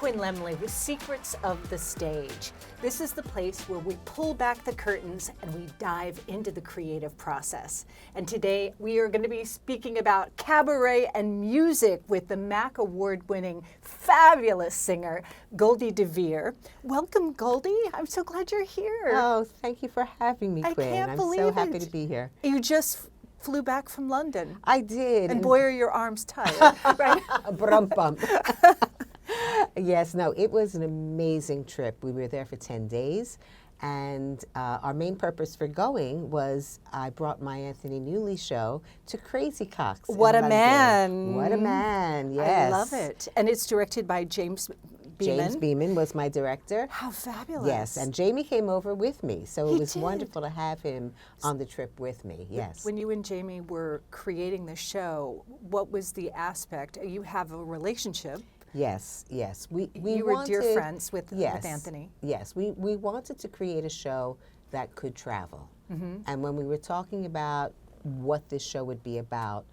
Quinn Lemley with Secrets of the Stage. This is the place where we pull back the curtains and we dive into the creative process. And today we are going to be speaking about cabaret and music with the MAC award-winning fabulous singer, Goldie Dver. Welcome, Goldie. I'm so glad you're here. Oh, thank you for having me, Quinn. I can't believe I'm so happy to be here. You just flew back from London. I did. And boy, are your arms tired, right? Brum-bum. Yes, no, it was an amazing trip. We were there for 10 days, and our main purpose for going was I brought my Anthony Newley show to Crazy Coqs. What a man. What a man, yes. I love it. And it's directed by James Beeman. James Beeman was my director. How fabulous. Yes, and Jamie came over with me, so He it was did. wonderful to have him on the trip with me, yes. When you and Jamie were creating the show, what was the aspect? You have a relationship. Yes, yes. We You were wanted, dear friends with Anthony. Yes, we wanted to create a show that could travel. Mm-hmm. And when we were talking about what this show would be about,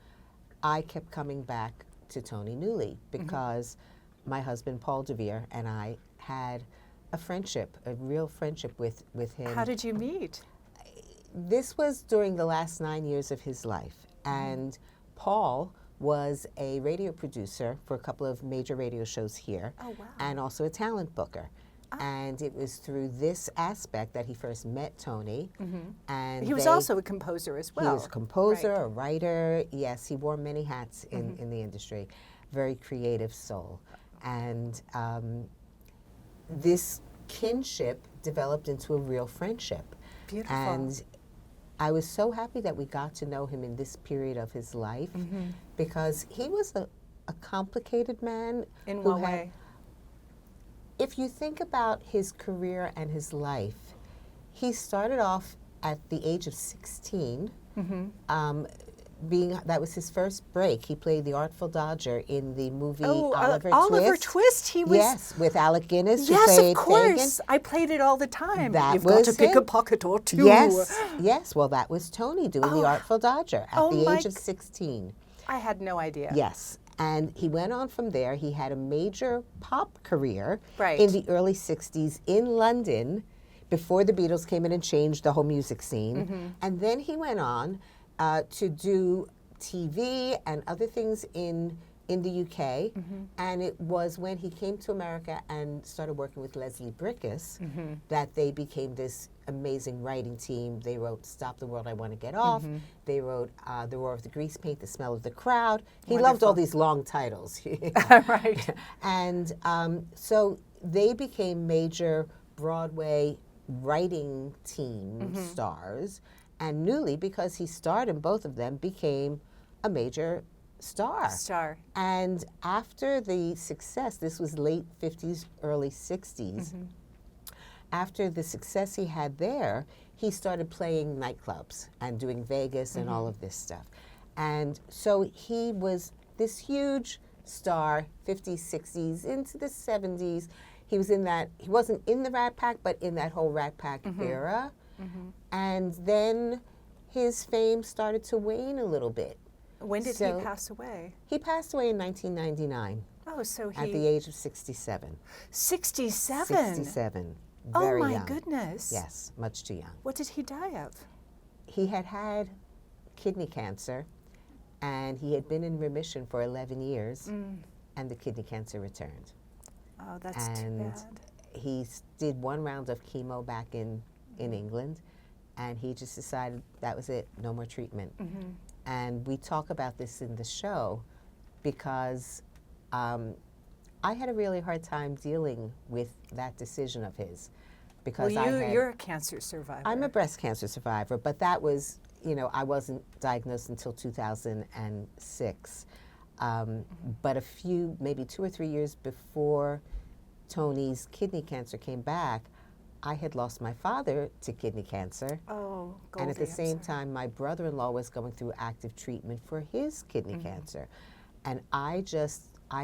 I kept coming back to Tony Newley because my husband, Paul Dver, and I had a friendship, a real friendship with him. How did you meet? This was during the last 9 years of his life. And Paul was a radio producer for a couple of major radio shows here. Oh, wow. And also a talent booker. And it was through this aspect that he first met Tony. And He was also a composer as well. He was a composer, Right. a writer. Yes, he wore many hats in the industry. Very creative soul. And this kinship developed into a real friendship. Beautiful. And I was so happy that we got to know him in this period of his life because he was a complicated man. In who what had, way? If you think about his career and his life, he started off at the age of 16. That was his first break. He played the Artful Dodger in the movie Oliver Twist. He was. Yes, with Alec Guinness. Who Yes, played of course. Fagin. I played it all the time. That You've got was to pick a him. pocket or two. Yes, yes. Well, that was Tony doing the Oh. Artful Dodger at Oh the my age of 16. I had no idea. Yes. And he went on from there. He had a major pop career Right. in the early 60s in London before the Beatles came in and changed the whole music scene. And then he went on to do TV and other things in the UK. And it was when he came to America and started working with Leslie Bricusse that they became this amazing writing team. They wrote Stop the World, I Want to Get Off. They wrote The Roar of the Grease Paint, The Smell of the Crowd. He loved all these long titles. Right. And so they became major Broadway writing team stars. And Newley, because he starred in both of them, became a major star. And after the success, this was late 50s, early 60s, after the success he had there, he started playing nightclubs and doing Vegas and all of this stuff. And so he was this huge star, 50s, 60s, into the 70s. He was in that, he wasn't in the Rat Pack, but in that whole Rat Pack era. And then his fame started to wane a little bit. When did he pass away? He passed away in 1999 Oh, so he... at the age of 67. 67? 67. Oh, Very my young. goodness. Yes, much too young. What did he die of? He had kidney cancer, and he had been in remission for 11 years, and the kidney cancer returned. Oh, that's too And bad. he did one round of chemo back in England, and he just decided that was it, no more treatment. And we talk about this in the show because I had a really hard time dealing with that decision of his. Because Well, you're a cancer survivor. I'm a breast cancer survivor, but that was, I wasn't diagnosed until 2006. But maybe 2 or 3 years before Tony's kidney cancer came back, I had lost my father to kidney cancer. Oh, Goldie, And at the I'm same sorry. time, my brother-in-law was going through active treatment for his kidney cancer. And I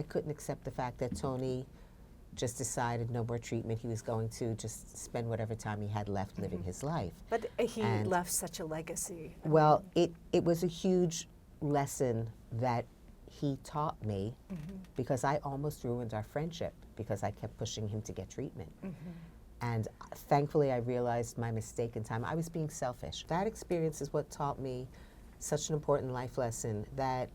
couldn't accept the fact that Tony just decided no more treatment. He was going to just spend whatever time he had left living his life. But he left such a legacy. Well, it was a huge lesson that he taught me because I almost ruined our friendship because I kept pushing him to get treatment. And thankfully, I realized my mistake in time. I was being selfish. That experience is what taught me such an important life lesson, that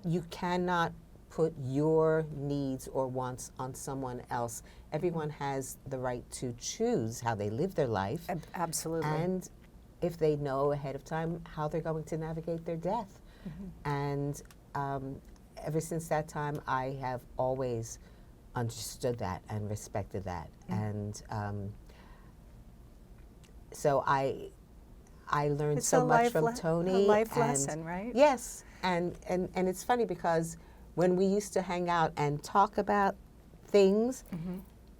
you cannot put your needs or wants on someone else. Everyone has the right to choose how they live their life. Absolutely. And if they know ahead of time how they're going to navigate their death. And ever since that time, I have always understood that and respected that. And so I learned It's so a much from life Tony. a life and lesson, right? Yes, and it's funny because when we used to hang out and talk about things,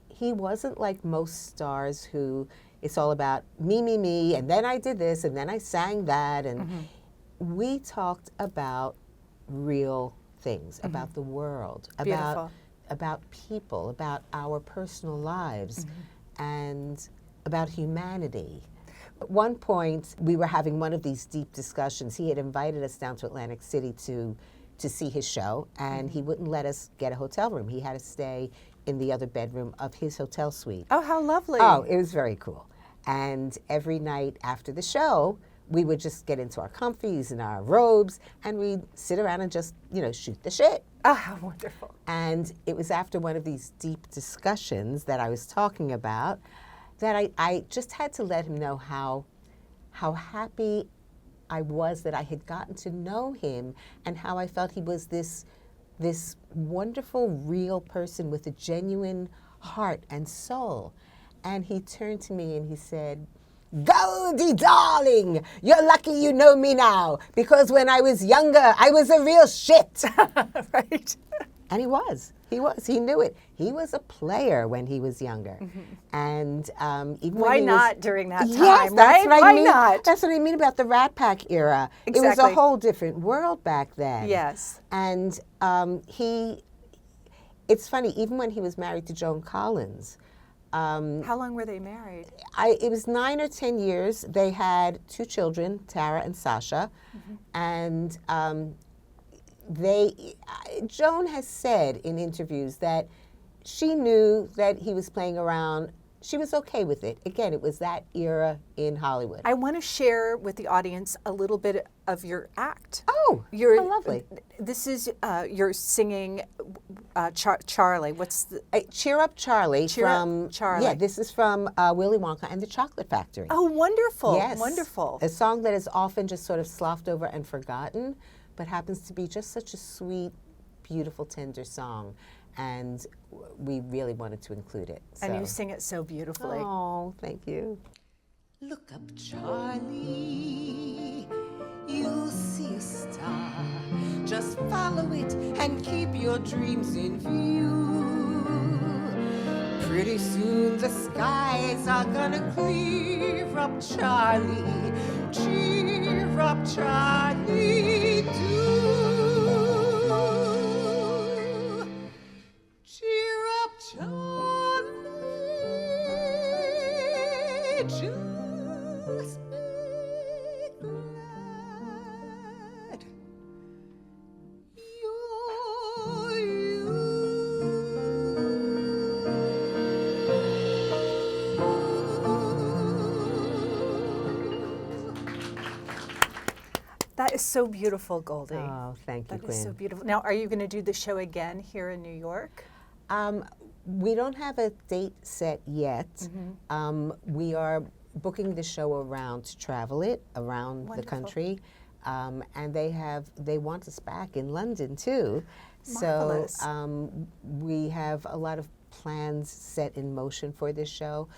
he wasn't like most stars who it's all about me, and then I did this, and then I sang that, and we talked about real things, about the world, about people, about our personal lives, and about humanity. At one point, we were having one of these deep discussions. He had invited us down to Atlantic City to see his show, and he wouldn't let us get a hotel room. He had to stay in the other bedroom of his hotel suite. Oh, how lovely. Oh, it was very cool. And every night after the show, we would just get into our comfies and our robes, and we'd sit around and just, shoot the shit. Oh, how wonderful. And it was after one of these deep discussions that I was talking about that I just had to let him know how happy I was that I had gotten to know him, and how I felt he was this wonderful, real person with a genuine heart and soul. And he turned to me and he said, "Goldie, darling, you're lucky you know me now, because when I was younger, I was a real shit." Right. And he was. He knew it. He was a player when he was younger. And even Why when he not was, during that time, yes, right? that's what I Why mean. not? That's what I mean about the Rat Pack era. It was a Exactly. whole different world back then. Yes. And it's funny, even when he was married to Joan Collins, How long were they married? it was 9 or 10 years. They had 2 children, Tara and Sasha. And Joan has said in interviews that she knew that he was playing around. She was okay with it. Again, it was that era in Hollywood. I want to share with the audience a little bit of your act. Oh, You're, how lovely. This is, you're singing Charlie. What's the... Cheer Up Charlie Cheer Up from, Charlie. Yeah, this is from Willy Wonka and the Chocolate Factory. Oh, wonderful. Yes. Wonderful. A song that is often just sort of sloughed over and forgotten, but happens to be just such a sweet, beautiful, tender song. And we really wanted to include it. And you sing it so beautifully. Oh, thank you. Look up, Charlie, you'll see a star. Just follow it and keep your dreams in view. Pretty soon the skies are gonna clear up, Charlie. Cheer up, Charlie, do. Cheer up, Charlie, just be glad you're you. That is so beautiful, Goldie. Oh, thank you, That is so Quinn. beautiful. Now, are you going to do the show again here in New York? We don't have a date set yet. We are booking the show around to travel it around the Wonderful. country. And they want us back in London too. Marvelous. So we have a lot of plans set in motion for this show,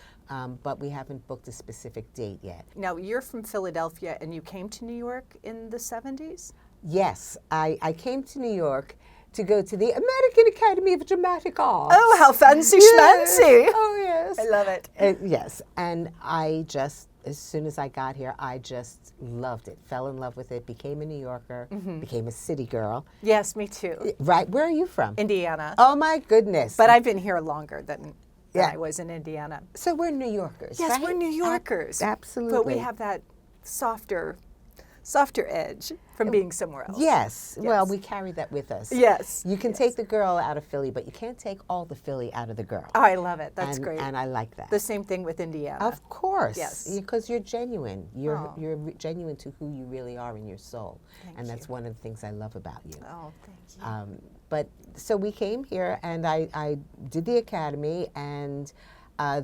but we haven't booked a specific date yet. Now, you're from Philadelphia, and you came to New York in the 70s? Yes, I came to New York to go to the American Academy of Dramatic Arts. Oh, how fancy Yes. schmancy. Oh, yes. I love it. Yes, and I just, as soon as I got here, I just loved it, fell in love with it, became a New Yorker, became a city girl. Yes, me too. Right, where are you from? Indiana. Oh my goodness. But I've been here longer than Yeah. I was in Indiana. So we're New Yorkers, Yes, right? we're New Yorkers. Absolutely. But we have that softer softer edge from being somewhere else. Yes. Well, Yes. we carry that with us. Yes. You can take the girl out of Philly, but you can't take all the Philly out of the girl. Oh, I love it. That's and, great. And I like that. The same thing with Indiana. Of course. Yes. Because you're genuine. Oh. You're genuine to who you really are in your soul. Thank and that's you. one of the things I love about you. Oh, thank you. But so we came here, and I did the academy, and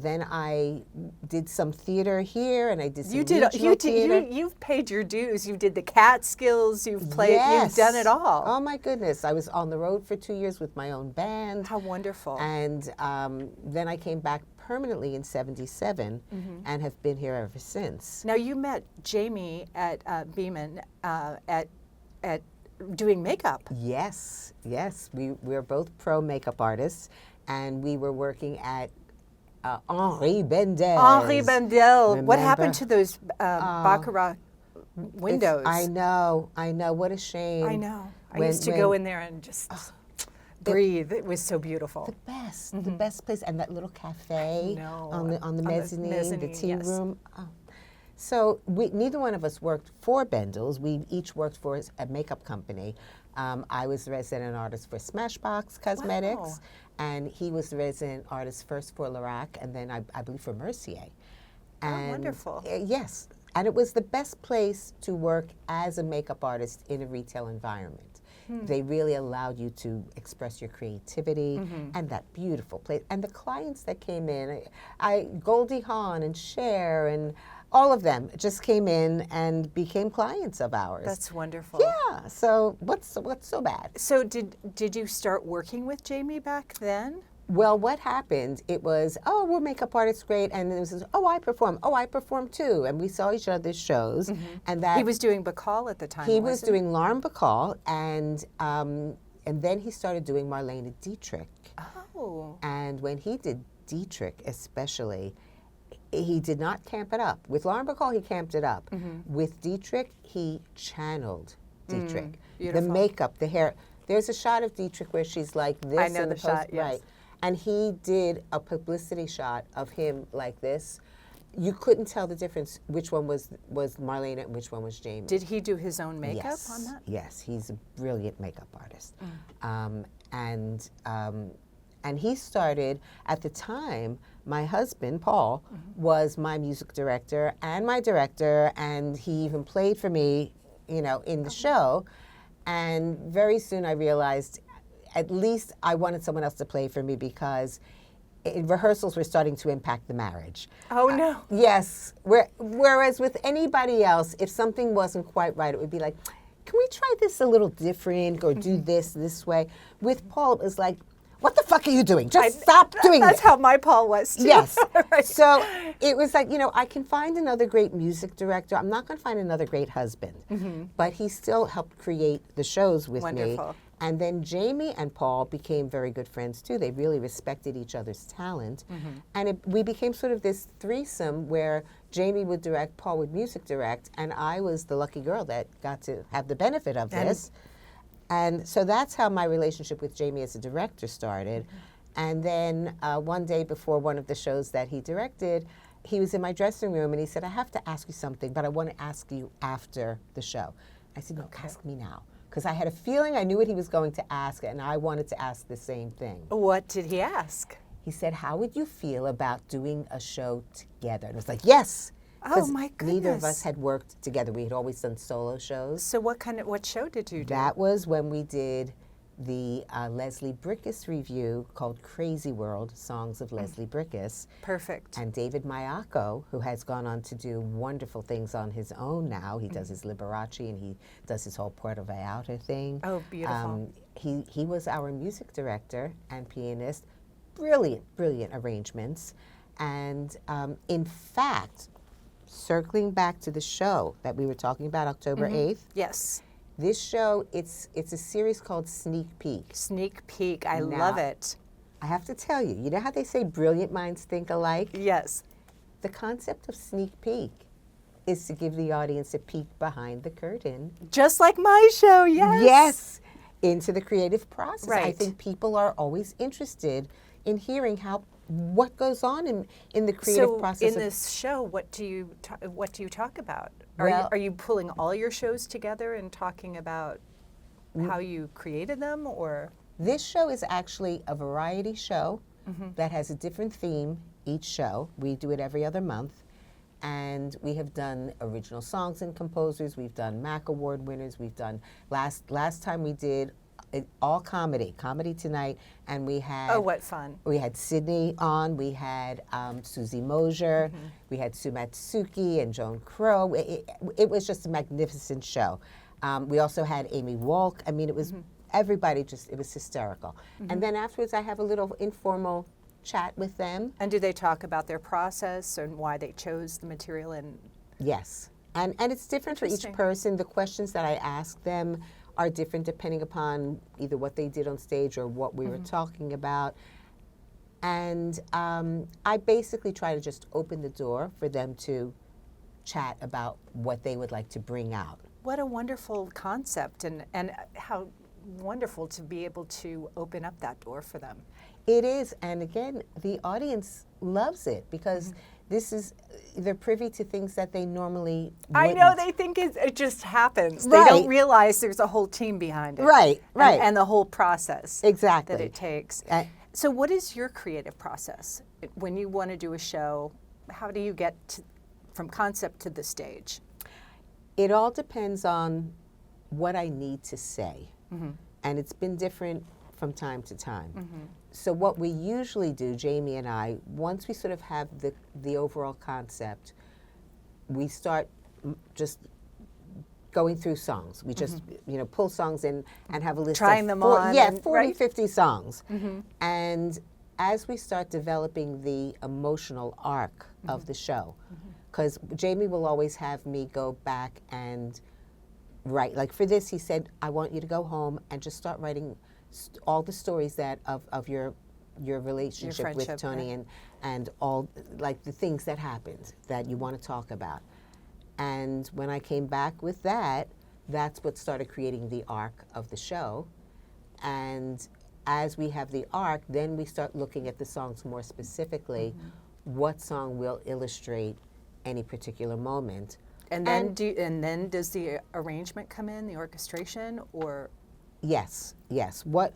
then I did some theater here, and I did some regional theater. You've paid your dues. You did the Catskills. You've played. Yes. You've done it all. Oh my goodness! I was on the road for 2 years with my own band. How wonderful. And then I came back permanently in '77, and have been here ever since. Now you met Jamie at Beeman at doing makeup. Yes, yes. We're both pro makeup artists, and we were working at Henri Bendel. Henri Bendel. What Remember? happened to those baccarat windows? I know. What a shame. I know. I used to go in there and just breathe. It was so beautiful. The best place, and that little cafe on the mezzanine, the tea yes. room. Oh. So neither one of us worked for Bendel's. We each worked for a makeup company. I was the resident artist for Smashbox Cosmetics, Wow. and he was the resident artist first for Lorac, and then I believe for Mercier. And, wonderful. Yes, and it was the best place to work as a makeup artist in a retail environment. They really allowed you to express your creativity, and that beautiful place. And the clients that came in, Goldie Hawn and Cher and all of them just came in and became clients of ours. That's wonderful. Yeah. So what's so bad? So did you start working with Jamie back then? Well, what happened? It was, oh, we're makeup artists, great, and then it was, oh, I perform too, and we saw each other's shows, and that He was doing Bacall at the time. he was wasn't doing Lauren Bacall, and then he started doing Marlene Dietrich. Oh. And when he did Dietrich, especially, he did not camp it up. With Lauren Bacall, he camped it up. With Dietrich, he channeled Dietrich. The Beautiful. makeup, the hair. There's a shot of Dietrich where she's like this. I know in the shot, yes. Right. And he did a publicity shot of him like this. You couldn't tell the difference which one was Marlene and which one was Jamie. Did he do his own makeup Yes. on that? Yes, he's a brilliant makeup artist. And he started, at the time, my husband, Paul, was my music director and my director, and he even played for me, in the show. And very soon I realized at least I wanted someone else to play for me because rehearsals were starting to impact the marriage. Oh, no. Yes. Whereas with anybody else, if something wasn't quite right, it would be like, can we try this a little different or do this way? With Paul, it was like, what the fuck are you doing? Just stop doing That's this. how my Paul was, too. Yes. Right. So it was like, I can find another great music director. I'm not going to find another great husband. But he still helped create the shows with Wonderful. me. And then Jamie and Paul became very good friends, too. They really respected each other's talent. And we became sort of this threesome where Jamie would direct, Paul would music direct, and I was the lucky girl that got to have the benefit of this. And so that's how my relationship with Jamie as a director started. And then one day before one of the shows that he directed, he was in my dressing room and he said, I have to ask you something, but I want to ask you after the show. I said, no, ask me now. Because I had a feeling I knew what he was going to ask, and I wanted to ask the same thing. What did he ask? He said, how would you feel about doing a show together? And I was like, yes. Oh, my goodness. Neither of us had worked together. We had always done solo shows. So what show did you do? That was when we did the Leslie Bricusse review called Crazy World, Songs of Leslie Bricusse. Perfect. And David Mayako, who has gone on to do wonderful things on his own now. He does his Liberace and he does his whole Puerto Vallarta thing. Oh, beautiful. He was our music director and pianist. Brilliant, brilliant arrangements. And in fact, circling back to the show that we were talking about, October 8th. Yes. This show, it's a series called Sneak Peek. Sneak Peek. I Now, love it. I have to tell you, you know how they say brilliant minds think alike? Yes. The concept of sneak peek is to give the audience a peek behind the curtain. Just like my show, yes. Yes, into the creative process. I Right. think people are always interested in hearing what goes on in the creative process. So in this show, what do you talk about? Are you pulling all your shows together and talking about how you created them, or? This show is actually a variety show that has a different theme each show. We do it every other month. And we have done original songs and composers. We've done MAC Award winners. We've done, last time we did all comedy tonight. And we had... Oh, what fun. We had Sydney on. We had Susie Mosier. We had Sue Matsuki and Joan Crow. It was just a magnificent show. We also had Amy Walk. I mean, it was everybody it was hysterical. And then afterwards, I have a little informal chat with them. And do they talk about their process and why they chose the material? And yes, and it's different for each person. The questions that I ask them are different depending upon either what they did on stage or what we were talking about. And I basically try to just open the door for them to chat about what they would like to bring out. What a wonderful concept, and how wonderful to be able to open up that door for them. It is, and again, the audience loves it because they're privy to things that they normally wouldn't. I know, they think it just happens. Right. They don't realize there's a whole team behind it. Right. And the whole process exactly that it takes. So what is your creative process? When you want to do a show, how do you get from concept to the stage? It all depends on what I need to say. And it's been different from time to time. So what we usually do, Jamie and I, once we sort of have the overall concept, we start just going through songs. We just pull songs in and have a list trying of them on. Yeah, 40, 50 songs. And as we start developing the emotional arc of the show, because Jamie will always have me go back and write. Like for this, he said, I want you to go home and just start writing all the stories that of your relationship with Tony, and all like the things that happened that you want to talk about. And when I came back with that, that's what started creating the arc of the show. And as we have the arc, then we start looking at the songs more specifically. What song will illustrate any particular moment? And then does the arrangement come in, the orchestration, or? Yes. What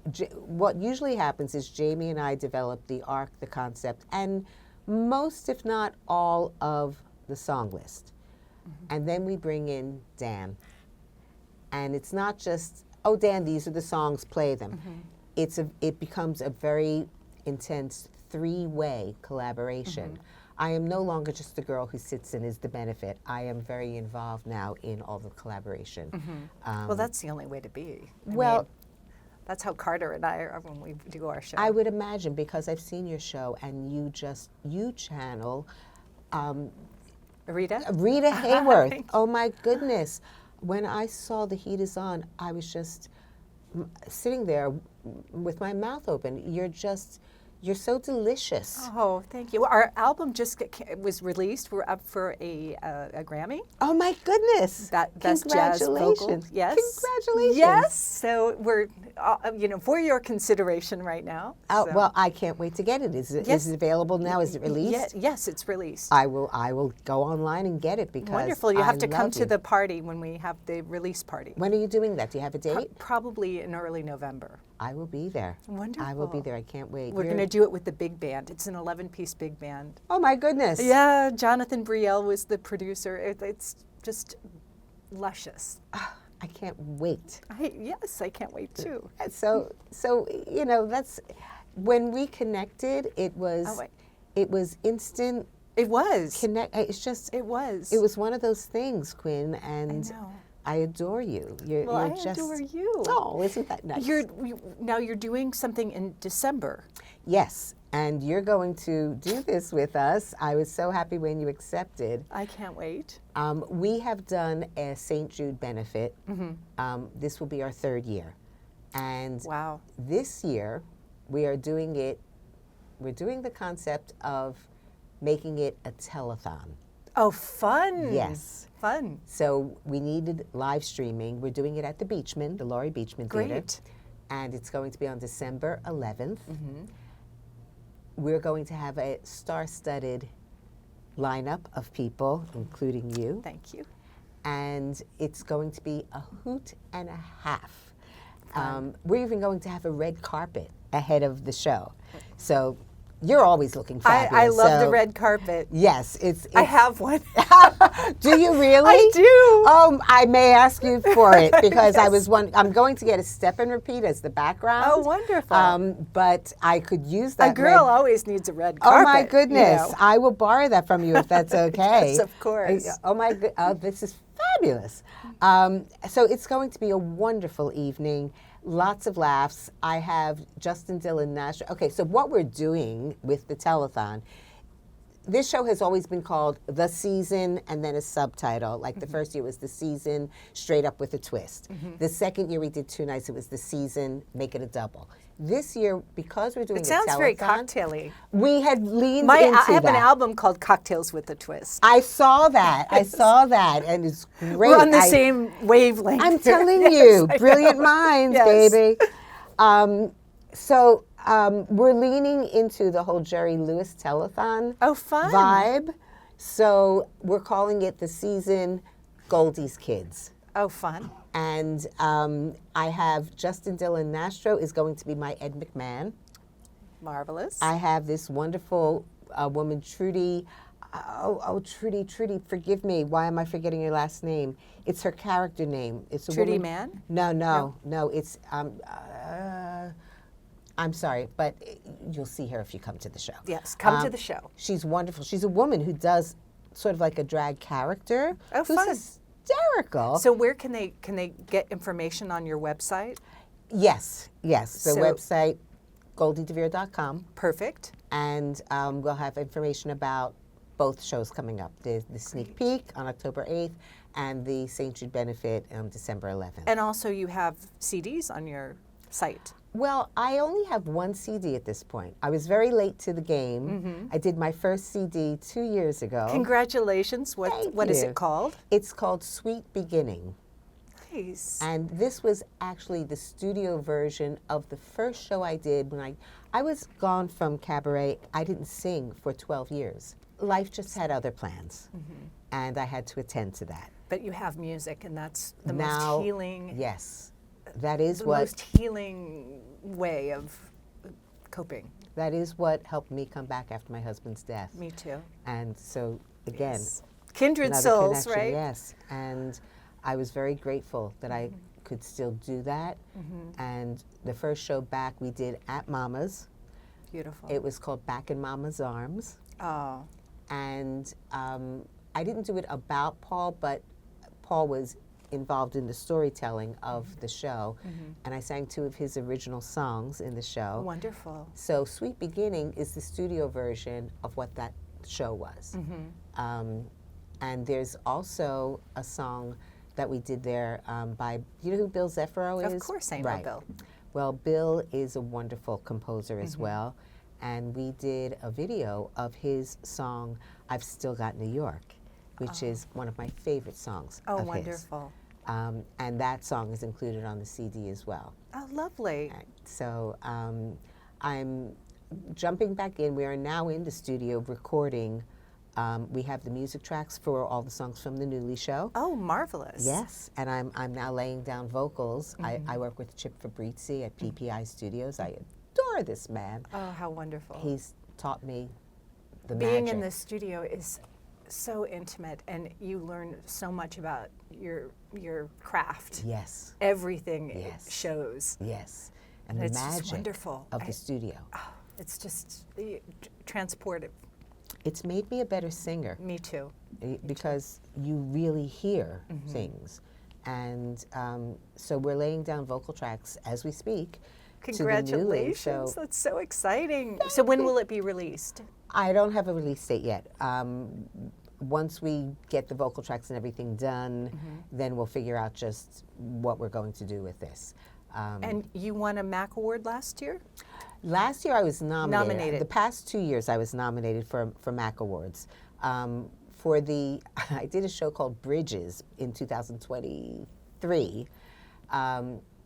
usually happens is Jamie and I develop the arc, the concept, and most, if not all, of the song list. And then we bring in Dan. And it's not just, oh, Dan, these are the songs, play them. It becomes a very intense three-way collaboration. I am no longer just the girl who sits and is the benefit. I am very involved now in all the collaboration. Well, that's the only way to be. I mean, that's how Carter and I are when we do our show. I would imagine, because I've seen your show and you channel Rita Hayworth. Oh my goodness. When I saw The Heat Is On, I was just sitting there with my mouth open. You're so delicious. Oh, thank you. Our album just was released. We're up for a Grammy. Oh my goodness! Best jazz vocal. Yes. Congratulations. Yes. So we're, for your consideration right now. Oh so. Well, I can't wait to get it. Is it available now? Is it released? Yes, it's released. I will go online and get it because wonderful. You have to come to the party when we have the release party. When are you doing that? Do you have a date? Probably in early November. I will be there. Wonderful. I will be there. I can't wait. We're going to do it with the big band. It's an 11-piece big band. Oh my goodness. Yeah, Jonathan Brielle was the producer. It's just luscious. I can't wait. Yes, I can't wait too. So that's when we connected. It was instant. It was. It was one of those things, Quinn, and I know. I adore you. I adore you. Oh, isn't that nice? Now you're doing something in December. Yes, and you're going to do this with us. I was so happy when you accepted. I can't wait. We have done a St Jude benefit. This will be our third year. And wow. This year, we're doing the concept of making it a telethon. Oh, fun. Yes. Fun. So we needed live streaming. We're doing it at the Beechman, the Laurie Beechman Theater. Great. And it's going to be on December 11th. We're going to have a star-studded lineup of people, including you. Thank you. and it's going to be a hoot and a half. We're even going to have a red carpet ahead of the show. So you're always looking fabulous. I love the red carpet. Yes, it's I have one. Do you really? I do. I may ask you for it because yes. I'm going to get a step and repeat as the background. Oh, wonderful. But I could use that. A girl always needs a red carpet. Oh my goodness! You know. I will borrow that from you if that's okay. Yes, of course. Oh my good! This is fabulous. So it's going to be a wonderful evening. Lots of laughs. I have Justin Dillon Nash. Okay, so what we're doing with the telethon, this show has always been called The Season and then a subtitle. Like the first year was The Season, straight up with a twist. The second year we did 2 nights, it was The Season, make it a double. This year, because we're doing it sounds very cocktaily. We had leaned into that. I have an album called Cocktails with a Twist. I saw that. I saw that, and it's great. We're on the same wavelength. I'm telling you, brilliant minds, baby. So we're leaning into the whole Jerry Lewis telethon vibe. So we're calling it The Season Goldie's Kids. Oh, fun. And I have Justin Dillon Nastro is going to be my Ed McMahon. Marvelous. I have this wonderful woman, Trudy. Trudy, forgive me. Why am I forgetting your last name? It's her character name. It's a Trudy woman. Mann? No. It's I'm sorry, but you'll see her if you come to the show. Yes, come to the show. She's wonderful. She's a woman who does sort of like a drag character. Oh, fun. Hysterical. So where can they get information on your website? Yes. The website, goldiedver.com. Perfect. And we'll have information about both shows coming up. The sneak peek on October 8th and the St Jude benefit on December 11th. And also you have CDs on your site. Well, I only have one CD at this point. I was very late to the game. I did my first CD 2 years ago. Congratulations. What is it called? It's called Sweet Beginning. Nice. And this was actually the studio version of the first show I did when I was gone from Cabaret. I didn't sing for 12 years. Life just had other plans, and I had to attend to that. But you have music, and that's the most healing. Yes. That is the what most healing way of coping. That is what helped me come back after my husband's death. Me too. And so again, kindred souls, connection, right? Yes. And I was very grateful that I could still do that. And the first show back we did at Mama's. Beautiful. It was called Back in Mama's Arms. Oh. And I didn't do it about Paul, but Paul was involved in the storytelling of the show, and I sang 2 of his original songs in the show. Wonderful. So Sweet Beginning is the studio version of what that show was. And there's also a song that we did there by, you know who Bill Zeffiro is? Of course I know Bill. Well, Bill is a wonderful composer as well, and we did a video of his song, I've Still Got New York, which is one of my favorite songs of wonderful. his. And that song is included on the CD as well. Oh, lovely. So I'm jumping back in. We are now in the studio recording. We have the music tracks for all the songs from the Newley show. Oh, marvelous. Yes, and I'm now laying down vocals. I work with Chip Fabrizi at PPI Studios. I adore this man. Oh, how wonderful. He's taught me the Being magic. in the studio is so intimate, and you learn so much about your craft. Yes. Everything it shows. Yes. And it's the magic just wonderful. of the studio. Oh, it's just transportive. It's made me a better singer. Me too. Because you really hear things. And so we're laying down vocal tracks as we speak. Congratulations. To the Newley, that's so exciting. So when will it be released? I don't have a release date yet. Once we get the vocal tracks and everything done, then we'll figure out just what we're going to do with this. And you won a MAC award last year? Last year I was nominated. The past 2 years I was nominated for MAC awards. I did a show called Bridges in 2023,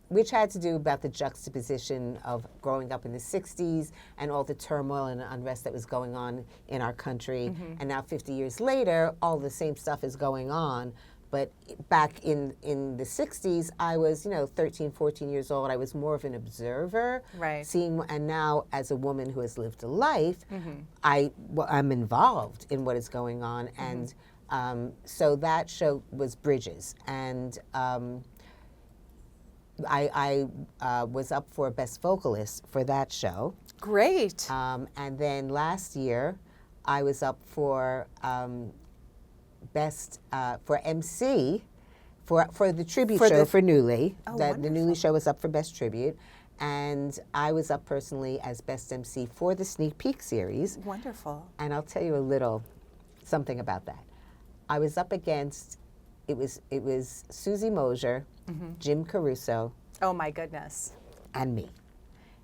which had to do about the juxtaposition of growing up in the 60s and all the turmoil and unrest that was going on in our country. And now 50 years later, all the same stuff is going on, But back in the 60s, I was, 13, 14 years old. I was more of an observer. Right. And now as a woman who has lived a life, I'm involved in what is going on. And so that show was Bridges. And I was up for Best Vocalist for that show. Great. And then last year, I was up for Best for MC for the tribute show for Newley. The Newley show was up for Best Tribute. And I was up personally as Best MC for the Sneak Peek series. Wonderful. And I'll tell you a little something about that. I was up against, it was Susie Mosier, Jim Caruso. Oh my goodness. And me.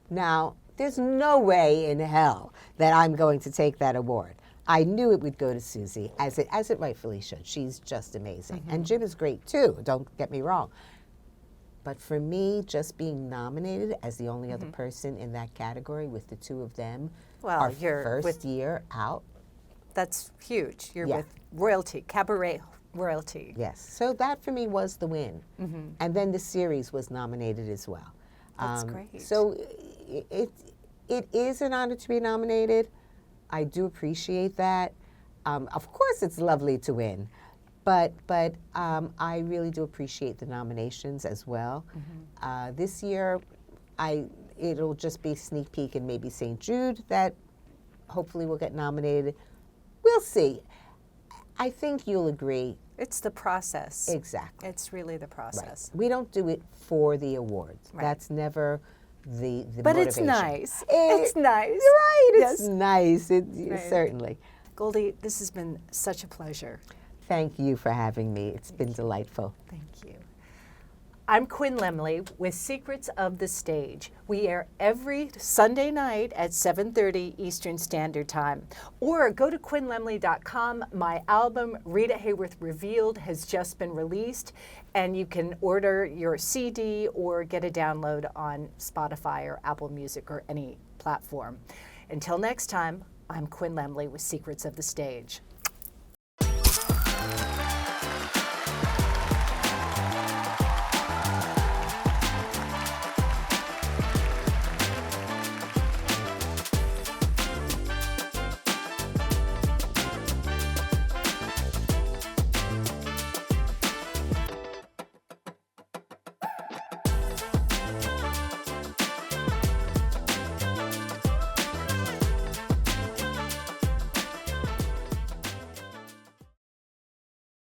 Now, there's no way in hell that I'm going to take that award. I knew it would go to Susie, as it rightfully should. She's just amazing. And Jim is great too, don't get me wrong. But for me, just being nominated as the only other person in that category with the two of them, our first year out. That's huge. You're with royalty, Cabaret royalty. Yes, so that for me was the win. And then the series was nominated as well. That's great. So it is an honor to be nominated. I do appreciate that. Of course, it's lovely to win, but I really do appreciate the nominations as well. This year, it'll just be Sneak Peek and maybe St Jude that hopefully will get nominated. We'll see. I think you'll agree. It's the process. Exactly. It's really the process. Right. We don't do it for the awards. Right. That's never the but motivation. It's nice. It's nice. You're right. It's nice. Certainly. Goldie, this has been such a pleasure. Thank you for having me. It's been delightful. Thank you. I'm Quinn Lemley with Secrets of the Stage. We air every Sunday night at 7:30 Eastern Standard Time. Or go to quinnlemley.com. My album, Rita Hayworth Revealed, has just been released, and you can order your CD or get a download on Spotify or Apple Music or any platform. Until next time, I'm Quinn Lemley with Secrets of the Stage.